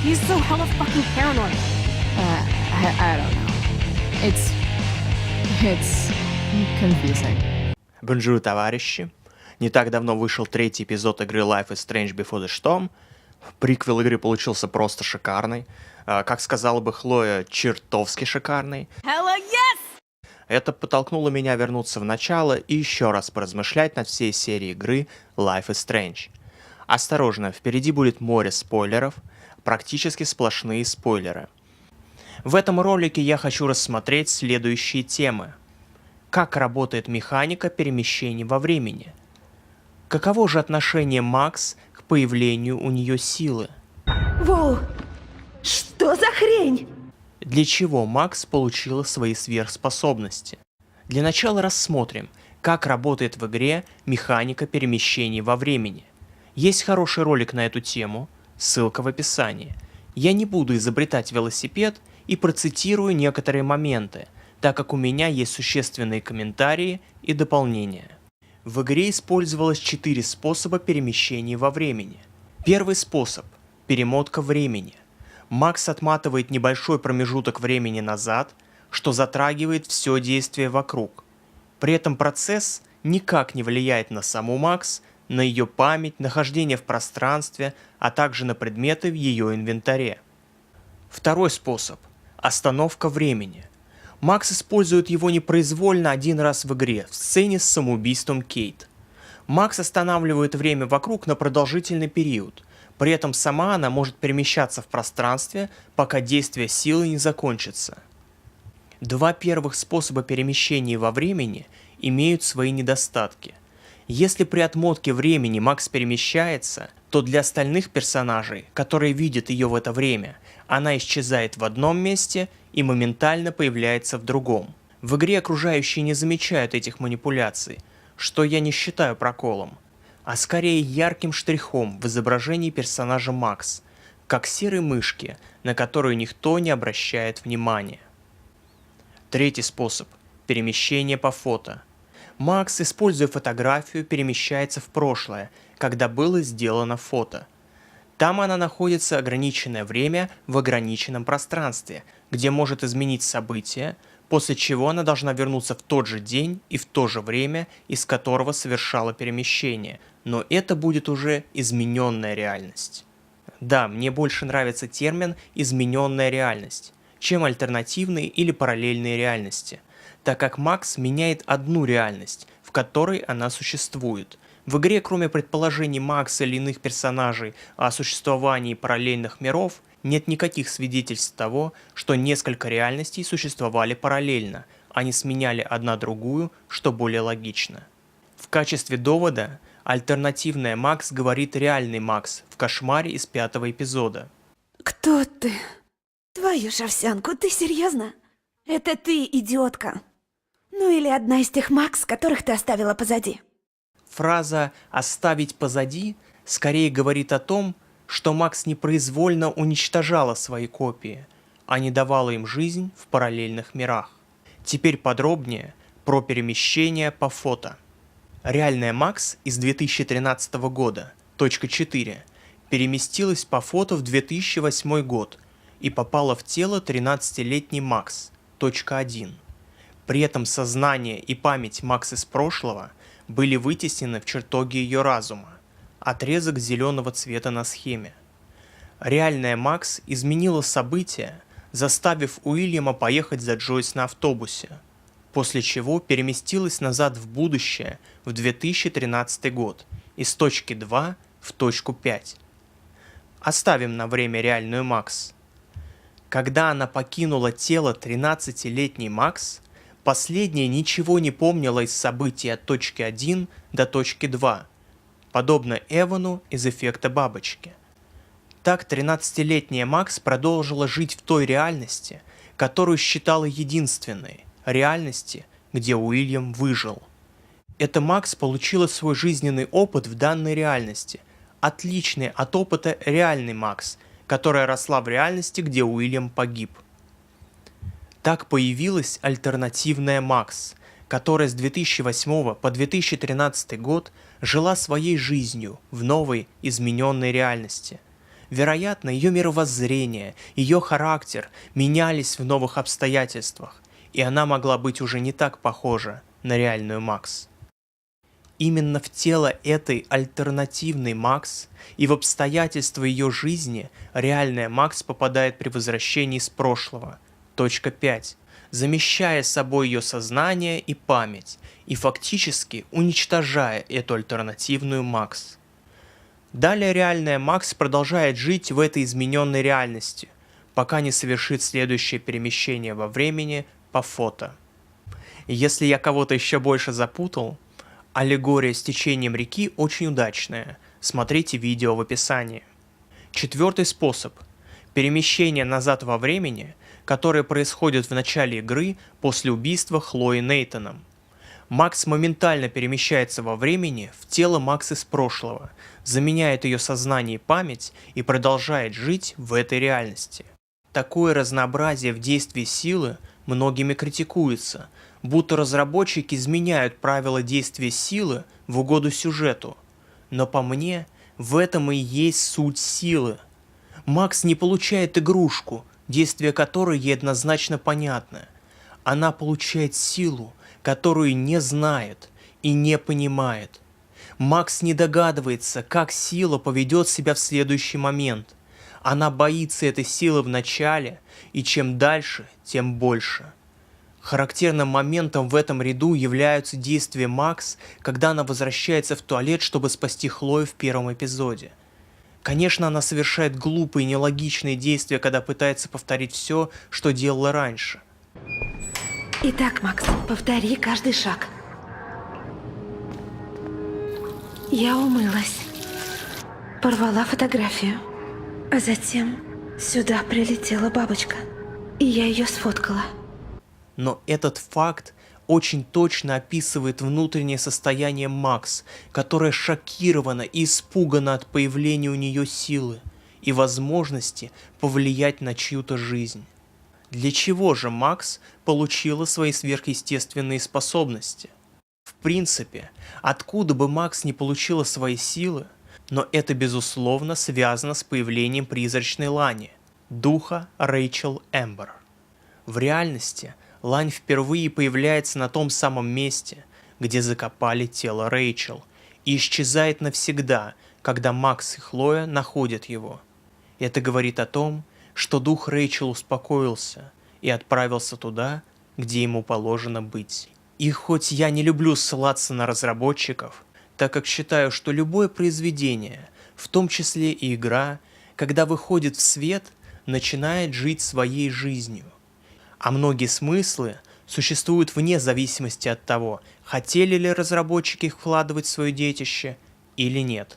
He's so hella fucking paranoid. I don't know. It's confusing. Бонжур, товарищи. Не так давно вышел третий эпизод игры Life is Strange Before the Storm. Приквел игры получился просто шикарный. Как сказала бы Хлоя, чертовски шикарный. Hella yes! Это подтолкнуло меня вернуться в начало и еще раз поразмышлять над всей серией игры Life is Strange. Осторожно, впереди будет море спойлеров, практически сплошные спойлеры. В этом ролике я хочу рассмотреть следующие темы. Как работает механика перемещений во времени? Каково же отношение Макс к появлению у нее силы? Воу! Что за хрень? Для чего Макс получила свои сверхспособности? Для начала рассмотрим, как работает в игре механика перемещений во времени. Есть хороший ролик на эту тему, ссылка в описании. Я не буду изобретать велосипед и процитирую некоторые моменты, так как у меня есть существенные комментарии и дополнения. В игре использовалось 4 способа перемещения во времени. Первый способ – перемотка времени. Макс отматывает небольшой промежуток времени назад, что затрагивает все действие вокруг. При этом процесс никак не влияет на саму Макс, на ее память, нахождение в пространстве, а также на предметы в ее инвентаре. Второй способ – остановка времени. Макс использует его непроизвольно один раз в игре, в сцене с самоубийством Кейт. Макс останавливает время вокруг на продолжительный период, при этом сама она может перемещаться в пространстве, пока действие силы не закончится. Два первых способа перемещения во времени имеют свои недостатки. Если при отмотке времени Макс перемещается, то для остальных персонажей, которые видят ее в это время, она исчезает в одном месте и моментально появляется в другом. В игре окружающие не замечают этих манипуляций, что я не считаю проколом, а скорее ярким штрихом в изображении персонажа Макс, как серой мышки, на которую никто не обращает внимания. Третий способ – перемещение по фото. Макс, используя фотографию, перемещается в прошлое, когда было сделано фото. Там она находится ограниченное время в ограниченном пространстве, где может изменить события, после чего она должна вернуться в тот же день и в то же время, из которого совершала перемещение, но это будет уже измененная реальность. Да, мне больше нравится термин «измененная реальность», чем альтернативные или параллельные реальности, так как Макс меняет одну реальность, в которой она существует. В игре, кроме предположений Макса или иных персонажей о существовании параллельных миров, нет никаких свидетельств того, что несколько реальностей существовали параллельно, а не сменяли одна другую, что более логично. В качестве довода альтернативная Макс говорит реальный Макс в кошмаре из 5-го эпизода. Кто ты? Твою ж овсянку, ты серьезно? Это ты, идиотка. Ну или одна из тех Макс, которых ты оставила позади. Фраза «оставить позади» скорее говорит о том, что Макс непроизвольно уничтожала свои копии, а не давала им жизнь в параллельных мирах. Теперь подробнее про перемещение по фото. Реальная Макс из 2013 года, точка 4, переместилась по фото в 2008 год и попала в тело 13-летней Макс, точка 1. При этом сознание и память Макс из прошлого были вытеснены в чертоге ее разума, отрезок зеленого цвета на схеме. Реальная Макс изменила события, заставив Уильяма поехать за Джойс на автобусе, после чего переместилась назад в будущее в 2013 год из точки 2 в точку 5. Оставим на время реальную Макс. Когда она покинула тело 13-летней Макс, последняя ничего не помнила из событий от точки 1 до точки 2, подобно Эвану из эффекта бабочки. Так 13-летняя Макс продолжила жить в той реальности, которую считала единственной, реальности, где Уильям выжил. Эта Макс получила свой жизненный опыт в данной реальности, отличный от опыта реальной Макс, которая росла в реальности, где Уильям погиб. Так появилась альтернативная Макс, которая с 2008 по 2013 год жила своей жизнью в новой измененной реальности, Вероятно, ее мировоззрение, ее характер менялись в новых обстоятельствах, и она могла быть уже не так похожа на реальную Макс. Именно в тело этой альтернативной Макс и в обстоятельства ее жизни реальная Макс попадает при возвращении из прошлого, точка 5, замещая собой ее сознание и память, и фактически уничтожая эту альтернативную Макс. Далее реальная Макс продолжает жить в этой измененной реальности, пока не совершит следующее перемещение во времени по фото. Если я кого-то еще больше запутал, аллегория с течением реки очень удачная, смотрите видео в описании. Четвертый способ – перемещение назад во времени, которое происходит в начале игры после убийства Хлои Нейтаном. Макс моментально перемещается во времени в тело Макс из прошлого, заменяет ее сознание и память и продолжает жить в этой реальности. Такое разнообразие в действии силы многими критикуется, будто разработчики изменяют правила действия силы в угоду сюжету. Но по мне, в этом и есть суть силы. Макс не получает игрушку, действие которой ей однозначно понятно. Она получает силу, которую не знает и не понимает. Макс не догадывается, как сила поведет себя в следующий момент. Она боится этой силы в начале, и чем дальше, тем больше. Характерным моментом в этом ряду являются действия Макс, когда она возвращается в туалет, чтобы спасти Хлою в первом эпизоде. Конечно, она совершает глупые и нелогичные действия, когда пытается повторить все, что делала раньше. Итак, Макс, повтори каждый шаг. Я умылась. Порвала фотографию. А затем сюда прилетела бабочка. И я ее сфоткала. Но этот факт очень точно описывает внутреннее состояние Макс, которая шокирована и испугана от появления у нее силы и возможности повлиять на чью-то жизнь. Для чего же Макс получила свои сверхъестественные способности? В принципе, откуда бы Макс не получила свои силы, но это безусловно связано с появлением призрачной Лани, духа Рэйчел Эмбер. В реальности Лань впервые появляется на том самом месте, где закопали тело Рэйчел, и исчезает навсегда, когда Макс и Хлоя находят его. Это говорит о том, что дух Рэйчел успокоился и отправился туда, где ему положено быть. И хоть я не люблю ссылаться на разработчиков, так как считаю, что любое произведение, в том числе и игра, когда выходит в свет, начинает жить своей жизнью. А многие смыслы существуют вне зависимости от того, хотели ли разработчики их вкладывать в свое детище или нет.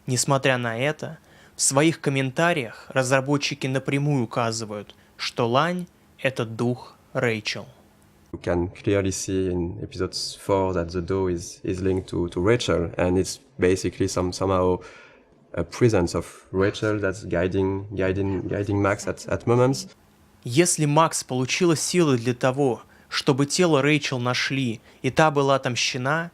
Несмотря на это, в своих комментариях разработчики напрямую указывают, что Лань – это дух Рэйчел. You can clearly see in episode 4 that the dough is linked to Rachel, and it's basically somehow a presence of Rachel that's guiding Max at moments. Если Макс получила силы для того, чтобы тело Рэйчел нашли, и та была отомщена,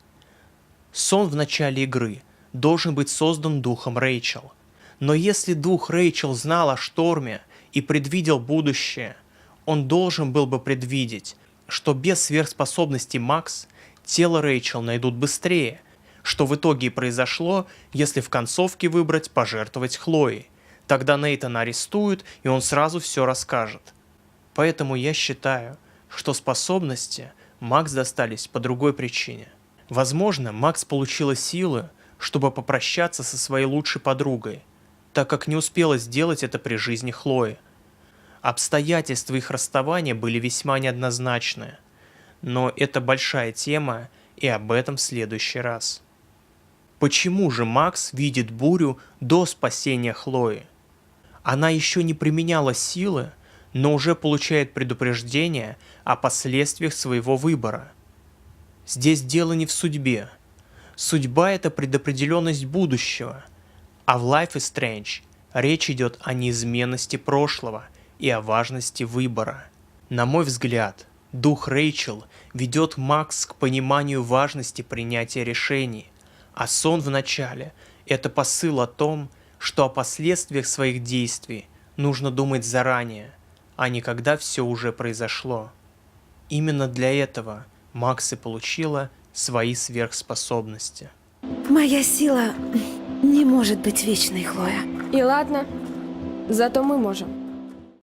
сон в начале игры должен быть создан духом Рэйчел. Но если дух Рэйчел знал о шторме и предвидел будущее, он должен был бы предвидеть, что без сверхспособности Макс тело Рэйчел найдут быстрее, что в итоге и произошло, если в концовке выбрать пожертвовать Хлоей. Тогда Нейтана арестуют, и он сразу все расскажет. Поэтому я считаю, что способности Макс достались по другой причине. Возможно, Макс получила силы, чтобы попрощаться со своей лучшей подругой, так как не успела сделать это при жизни Хлои. Обстоятельства их расставания были весьма неоднозначны, но это большая тема, и об этом в следующий раз. Почему же Макс видит бурю до спасения Хлои? Она еще не применяла силы, но уже получает предупреждение о последствиях своего выбора. Здесь дело не в судьбе. Судьба – это предопределенность будущего, а в Life is Strange речь идет о неизменности прошлого и о важности выбора. На мой взгляд, дух Рэйчел ведет Макс к пониманию важности принятия решений, а сон в начале – это посыл о том, что о последствиях своих действий нужно думать заранее, а не когда все уже произошло. Именно для этого Макс и получила свои сверхспособности. Моя сила не может быть вечной, Хлоя. И ладно, зато мы можем.